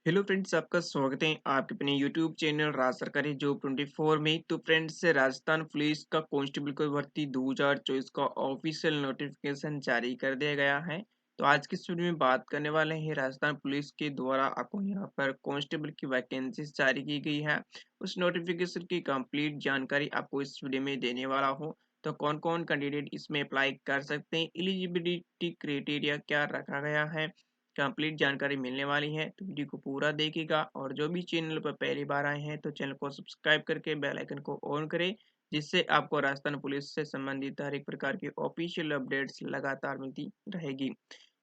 Hello friends, आपका स्वागत है आपके अपने यूट्यूब चैनल राज सरकारी जॉब 24 में। तो फ्रेंड्स, राजस्थान पुलिस का कांस्टेबल की भर्ती 2024 का ऑफिशियल नोटिफिकेशन जारी कर दिया गया है। तो आज की इस वीडियो में बात करने वाले हैं राजस्थान पुलिस के द्वारा आपको यहाँ पर कांस्टेबल की वैकेंसी जारी की गई है। उस नोटिफिकेशन की कंप्लीट जानकारी आपको इस वीडियो में देने वाला हूँ। तो कौन कौन कैंडिडेट इसमें अप्लाई कर सकते हैं, एलिजिबिलिटी क्राइटेरिया क्या रखा गया है, कंप्लीट जानकारी मिलने वाली है। तो वीडियो को पूरा देखिएगा और जो भी चैनल पर पहली बार आए हैं तो चैनल को सब्सक्राइब करके बेल आइकन को ऑन करें, जिससे आपको राजस्थान पुलिस से संबंधित हर एक प्रकार की ऑफिशियल अपडेट्स लगातार मिलती रहेगी।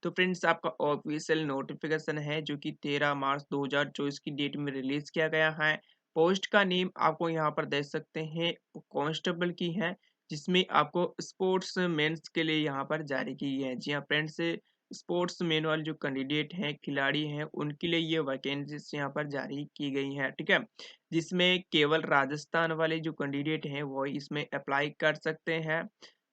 तो फ्रेंड्स, आपका ऑफिशियल नोटिफिकेशन है जो कि 13 मार्च 2024 की डेट में रिलीज किया गया है। पोस्ट का नेम आपको यहाँ पर देख सकते हैं, कांस्टेबल की है, जिसमें आपको स्पोर्ट्स मेंस के लिए यहाँ पर जारी की है। जी हाँ फ्रेंड्स, स्पोर्ट्स मैन वाले जो कैंडिडेट हैं, खिलाड़ी हैं, उनके लिए ये वैकेंसीज यहाँ पर जारी की गई हैं, ठीक है। जिसमें केवल राजस्थान वाले जो कैंडिडेट हैं वो इसमें अप्लाई कर सकते हैं।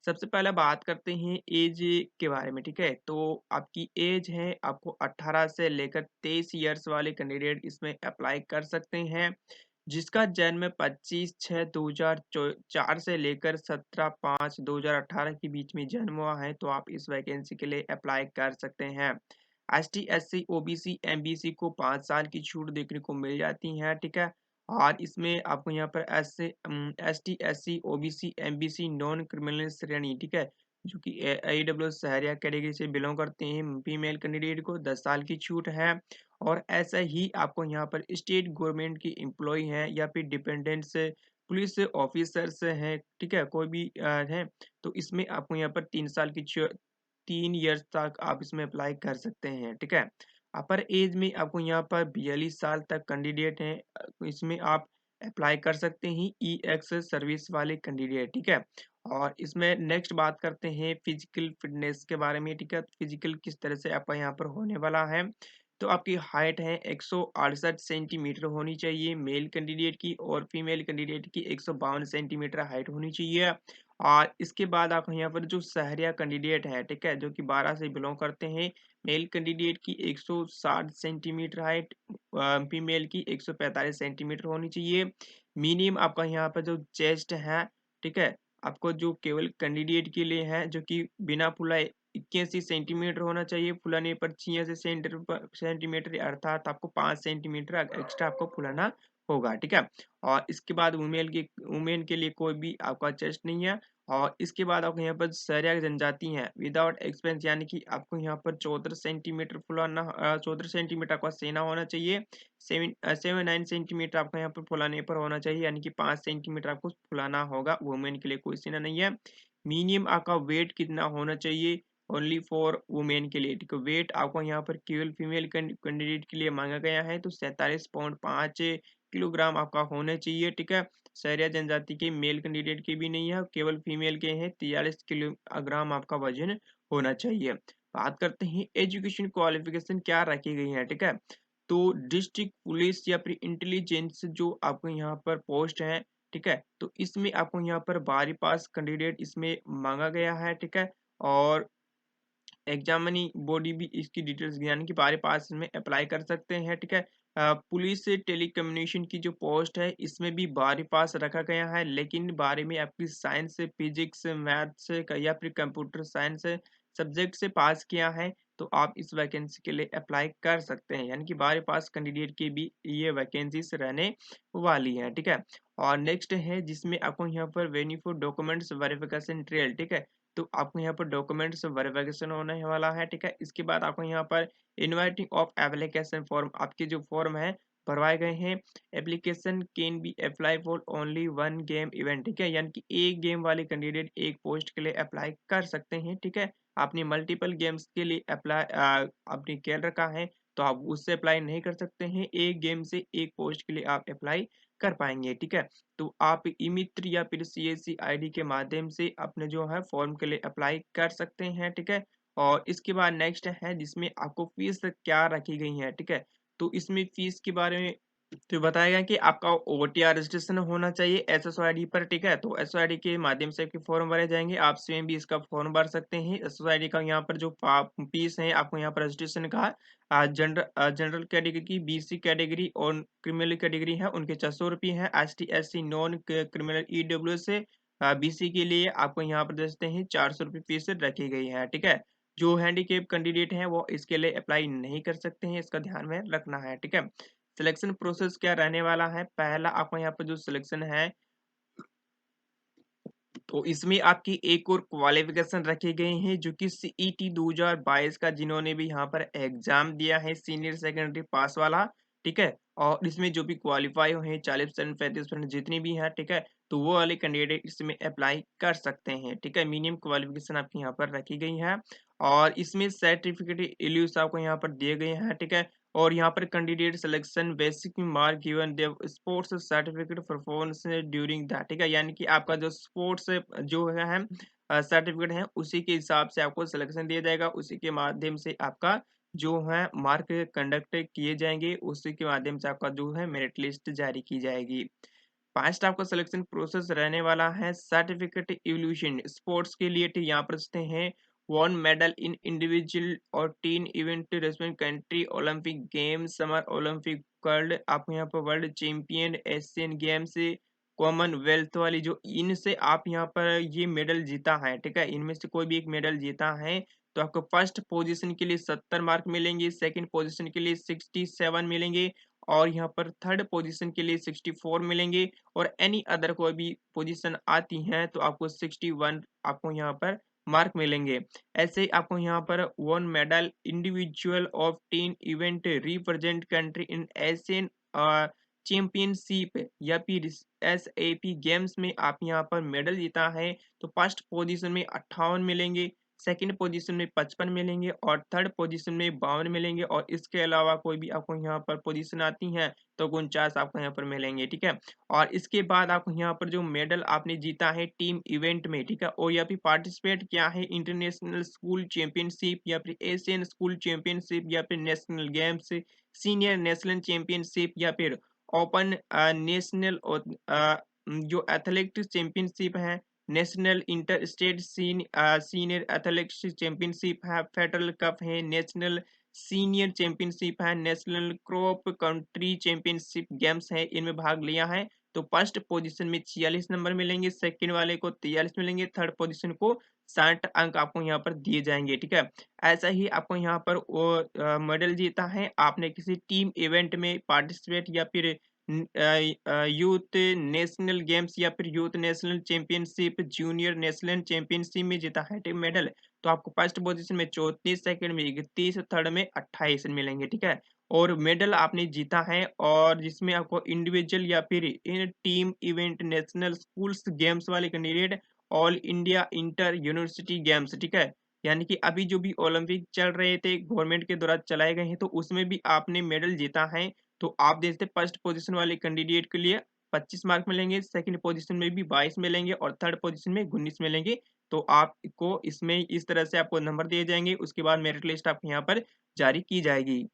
सबसे पहले बात करते हैं एज के बारे में, ठीक है। तो आपकी एज है, आपको 18 से लेकर 23 ईयर्स वाले कैंडिडेट इसमें अप्लाई कर सकते हैं। जिसका जन्म 25/6/2004 से लेकर 17/5/2018 के बीच में जन्म हुआ है, तो आप इस वैकेंसी के लिए अप्लाई कर सकते हैं। एसटी, एससी, ओबीसी, एमबीसी को 5 साल की छूट देखने को मिल जाती है, ठीक है। और इसमें आपको यहाँ पर ST, SC, OBC, MBC non criminal श्रेणी, ठीक है, जो कि AWS शहरिया कैटेगरी से बिलोंग करते हैं, फीमेल कैंडिडेट को 10 साल की छूट है। और ऐसा ही आपको यहाँ पर स्टेट गवर्नमेंट की एम्प्लॉय हैं या फिर डिपेंडेंट्स पुलिस ऑफिसर्स हैं, ठीक है, कोई भी है, तो इसमें आपको यहाँ पर 3 साल की 3 ईयर्स तक आप इसमें अप्लाई कर सकते हैं, ठीक है। अपर एज में आपको यहाँ पर 42 साल तक कैंडिडेट हैं, इसमें आप अप्लाई कर सकते हैं, ई एक्स सर्विस वाले कैंडिडेट, ठीक है। और इसमें नेक्स्ट बात करते हैं फिजिकल फिटनेस के बारे में, ठीक है। फिजिकल किस तरह से आपका यहाँ पर होने वाला है, तो आपकी हाइट है 168 सेंटीमीटर होनी चाहिए मेल कैंडिडेट की, और फीमेल कैंडिडेट की 152 सेंटीमीटर हाइट होनी चाहिए। और इसके बाद आप यहाँ पर जो शहरिया कैंडिडेट है, ठीक है, जो कि 12 से बिलोंग करते हैं, मेल कैंडिडेट की 160 सेंटीमीटर हाइट, फीमेल की 145 सेंटीमीटर होनी चाहिए। मिनिमम आपका यहाँ पर जो चेस्ट है, ठीक है, आपको जो केवल कैंडिडेट के लिए है, जो कि बिना फुलाए 81 सेंटीमीटर होना चाहिए, फुलाने पर 86 सेंटीमीटर, अर्थात आपको 5 सेंटीमीटर एक्स्ट्रा आपको फुलाना होगा, ठीक है। और इसके बाद वुमेन के लिए कोई भी आपका चेस्ट नहीं है। और इसके बाद आपको यहाँ पर शहरिया जनजाति है विदाउट एक्सपेंस, यानी कि आपको यहाँ पर 14 सेंटीमीटर फुलाना, 14 सेंटीमीटर आपका सेना होना चाहिए। 7 सेंटीमीटर आपका यहाँ पर फुलाने पर होना चाहिए, यानी कि 5 सेंटीमीटर आपको फुलाना होगा। वुमेन के लिए कोई सेना नहीं है। मिनिमम आपका वेट कितना होना चाहिए, ओनली फॉर वुमेन के लिए, ठीक है। वेट आपको यहाँ पर केवल फीमेल कैंडिडेट के लिए मांगा गया है, तो 47.5 किलोग्राम आपका होना चाहिए, ठीक है। शहरिया जनजाति के मेल कैंडिडेट के भी नहीं है, केवल फीमेल के हैं, 43 किलोग्राम आपका वजन होना चाहिए। बात करते हैं एजुकेशन क्वालिफिकेशन क्या रखी गई है, ठीक है। तो डिस्ट्रिक्ट पुलिस या फिर इंटेलिजेंस जो आपको यहाँ पर पोस्ट है, ठीक है, तो इसमें आपको यहाँ पर 12 पास कैंडिडेट इसमें मांगा गया है, ठीक है। और एग्जामिनी बॉडी भी इसकी डिटेल्स यानी कि बारे पास में अप्लाई कर सकते हैं, ठीक है। पुलिस से टेलीकम्युनिकेशन की जो पोस्ट है, इसमें भी बारे पास रखा गया है, लेकिन बारे में आपकी साइंस से, फिजिक्स, मैथ्स या फिर कंप्यूटर साइंस सब्जेक्ट से पास किया है, तो आप इस वैकेंसी के लिए अप्लाई कर सकते हैं, यानी कि बारे पास कैंडिडेट की भी ये वैकेंसीज रहने वाली है, ठीक है। और नेक्स्ट है जिसमें आपको यहाँ पर venue for documents verification trail, ठीक है। तो आपको यहाँ पर डॉक्यूमेंट्स वेरिफिकेशन होने वाला है, ठीक है। इसके बाद आपको यहाँ पर इनवाइटिंग ऑफ एप्लीकेशन फॉर्म, आपके जो फॉर्म है भरवाए गए हैं। Application can be apply for only one game event, ठीक है, यानी कि एक गेम वाले कैंडिडेट एक पोस्ट के लिए अप्लाई कर सकते हैं, ठीक है। आपने मल्टीपल गेम्स के लिए अप्लाई आपने खेल रखा है, तो आप उससे अप्लाई नहीं कर सकते हैं, एक गेम से एक पोस्ट के लिए आप अप्लाई कर पाएंगे, ठीक है। तो आप ई मित्र या फिर सीएससी आईडी के माध्यम से अपने जो है फॉर्म के लिए अप्लाई कर सकते हैं, ठीक है। और इसके बाद नेक्स्ट है जिसमें आपको फीस क्या रखी गई है, ठीक है। तो इसमें फीस के बारे में तो बताएगा कि आपका ओटीआर रजिस्ट्रेशन होना चाहिए एसएसओआईडी पर, ठीक है? तो एसओआईडी के माध्यम से आपके फॉर्म भरे जाएँगे, आप स्वयं भी इसका फॉर्म भर सकते हैं। एसओआईडी का यहाँ पर जो फीस है आपको यहाँ पर रजिस्ट्रेशन का जनरल कैटेगरी की, बीसी कैटेगरी और क्रिमिनल कैटेगरी है उनके ₹600 हैं। ST, SC, non criminal EWS से बीसी के लिए आपको यहाँ पर देखते हैं ₹400 फीस रखी गई है, ठीक है? जो हैंडीकैप कैंडिडेट हैं वो इसके लिए अप्लाई नहीं कर सकते हैं, इसका ध्यान में रखना है, ठीक है? सिलेक्शन प्रोसेस क्या रहने वाला है? पहला आपका यहाँ पर जो सिलेक्शन है, तो इसमें आपकी एक और क्वालिफिकेशन रखे गए हैं जो कि सीईटी 2022 का जिन्होंने भी यहाँ पर एग्जाम दिया है सीनियर सेकेंडरी पास वाला, ठीक है? और इसमें जो भी क्वालिफाई हुए हैं 40% 35% जितनी भी हैं, ठीक है? तो वो वाले कैंडिडेट इसमें अप्लाई कर सकते हैं, ठीक है? मिनिमम क्वालिफिकेशन आपकी यहाँ पर रखी गई है और इसमें सर्टिफिकेट इल्यूस आपको यहाँ पर दिए गए हैं, ठीक है? और यहाँ पर candidate selection basic mark given देव sports certificate performance during that, ठीक है? यानी कि आपका जो स्पोर्ट्स जो है सर्टिफिकेट है उसी के हिसाब से आपको सिलेक्शन दिया जाएगा, उसी के माध्यम से आपका जो है मार्क कंडक्ट किए जाएंगे, उसी के माध्यम से आपका जो है मेरिट लिस्ट जारी की जाएगी। फर्स्ट आपका सिलेक्शन प्रोसेस रहने वाला है सर्टिफिकेट इवोल्यूशन स्पोर्ट्स के लिए, ठीक यहाँ पर देखते हैं वन मेडल इन इंडिविजुअल और team event respect country Olympic games summer Olympic world आपको यहाँ पर world champion Asian games Commonwealth वाली जो इनसे आप यहाँ पर ये मेडल जीता है, ठीक है? इनमें से कोई भी एक मेडल जीता है तो आपको फर्स्ट पोजीशन के लिए 70 मार्क मिलेंगे, सेकंड पोजीशन के लिए 67 मिलेंगे और यहाँ पर थर्ड पोजीशन के लिए 64 मिलेंगे और एनी अदर कोई भी पोजीशन आती है तो आपको 61 आपको यहाँ पर मार्क मिलेंगे। ऐसे ही आपको यहाँ पर one medal individual of team event represent country in Asian championship या फिर एसएपी गेम्स में आप यहाँ पर मेडल जीता है तो फर्स्ट पोजीशन में 58 मिलेंगे, सेकंड पोजीशन में 55 मिलेंगे और थर्ड पोजीशन में 52 मिलेंगे और इसके अलावा कोई भी आपको यहाँ पर पोजीशन आती है तो 49 आपको यहाँ पर मिलेंगे, ठीक है? और इसके बाद आपको यहाँ पर जो मेडल आपने जीता है टीम इवेंट में, ठीक है? और या फिर पार्टिसिपेट किया है इंटरनेशनल स्कूल चैंपियनशिप या फिर एशियन स्कूल चैंपियनशिप या फिर national games, senior national championship या फिर ओपन नेशनल जो एथलेटिक्स चैंपियनशिप है, national inter state senior athletics championship है, फेडरल कप है, नेशनल सीनियर चैंपियनशिप है, national crop country championship games है, इनमें भाग लिया है तो फर्स्ट पोजीशन में 46 नंबर मिलेंगे, सेकंड वाले को 43 मिलेंगे, थर्ड पोजीशन को 60 अंक आपको यहाँ पर दिए जाएंगे, ठीक है? ऐसा ही आपको यहाँ पर वो मेडल जीता है आपने किसी टीम इवेंट में पार्टिसिपेट या फिर यूथ नेशनल गेम्स या फिर youth national championship junior national championship में जीता है टीम मेडल तो आपको फर्स्ट पोजीशन में 34, सेकंड में 31, थर्ड में 28 मिलेंगे, ठीक है? और मेडल आपने जीता है और जिसमें आपको इंडिविजुअल या फिर in team event national schools games वाले candidate all India inter university games, ठीक है? यानी कि अभी जो भी ओलंपिक चल रहे थे गवर्नमेंट के द्वारा चलाए गए हैं तो उसमें भी आपने मेडल जीता है तो आप देखते फर्स्ट पोजीशन वाले कैंडिडेट के लिए 25 मार्क मिलेंगे, सेकंड पोजीशन में भी 22 मिलेंगे और थर्ड पोजीशन में 19 मिलेंगे। तो आपको इसमें इस तरह से आपको नंबर दिए जाएँगे, उसके बाद मेरिट लिस्ट आपको यहाँ पर जारी की जाएगी।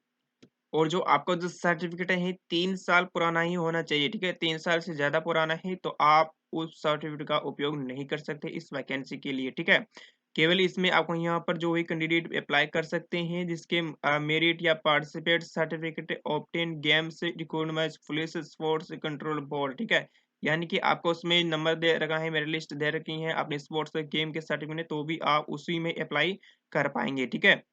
और जो आपका जो सर्टिफिकेट है 3 साल पुराना ही होना चाहिए, ठीक है? 3 साल से ज़्यादा पुराना है तो आप उस सर्टिफिकेट का उपयोग नहीं कर सकते इस वैकेंसी के लिए, ठीक है? केवल इसमें आपको यहाँ पर जो भी कैंडिडेट अप्लाई कर सकते हैं जिसके मेरिट या participate certificate obtain games recognised police sports control board, ठीक है? यानी कि आपको उसमें नंबर दे रखा है, मेरिट लिस्ट दे रखी है अपने स्पोर्ट्स गेम के सर्टिफिकेट तो भी आप उसी में अप्लाई कर पाएँगे, ठीक है?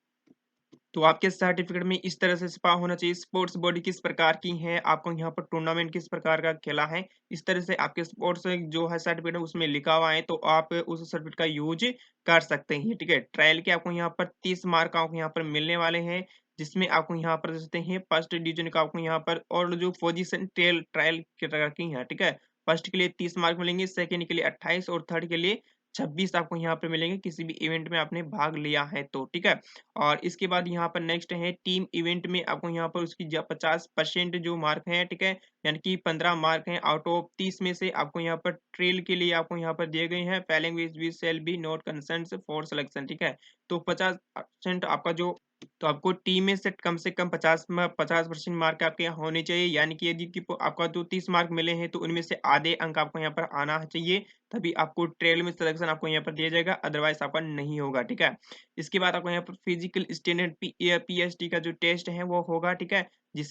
तो आपके सर्टिफिकेट में इस तरह से छपा होना चाहिए स्पोर्ट्स बॉडी किस प्रकार की है, आपको यहाँ पर टूर्नामेंट किस प्रकार का खेला है, इस तरह से आपके स्पोर्ट्स जो है सर्टिफिकेट है उसमें लिखा हुआ है तो आप उस सर्टिफिकेट का यूज कर सकते हैं, ठीक है? ट्रायल के आपको यहाँ पर 30 मार्क आपको यहाँ पर मिलने वाले हैं जिसमें आपको यहाँ पर देख सकते हैं फर्स्ट डिवीजन का आपको यहाँ पर और जो पोजीशन ट्रायल की है, ठीक है? फर्स्ट के लिए 30 मार्क मिलेंगे, सेकंड के लिए 28 और थर्ड के लिए 26 आपको यहाँ पर मिलेंगे किसी भी इवेंट में आपने भाग लिया है तो, ठीक है? और इसके बाद यहाँ पर नेक्स्ट है टीम इवेंट में आपको यहाँ पर उसकी 50% जो मार्क है, ठीक है? यानी कि 15 मार्क हैं आउट ऑफ 30 में से आपको यहाँ पर ट्रेल के लिए आपको यहाँ पर दिए गए हैं language we shall be not concern for selection, ठीक है? तो 50% आपका जो तो आपको टी में से कम 50% मार्क आपके यहाँ होने चाहिए, यानी कि यदि कि आपका तो 30 मार्क मिले हैं तो उनमें से आधे अंक आपको यहाँ पर आना चाहिए, तभी आपको ट्रेल में सिलेक्शन आपको यहाँ पर दिया जाएगा, अदरवाइज आपका नहीं होगा, ठीक है। इसके बाद आपको यहाँ पर फिजिकल स्टैंडर्ड पीएसटी का जो टेस्ट है वो होगा, ठीक है, जिसमें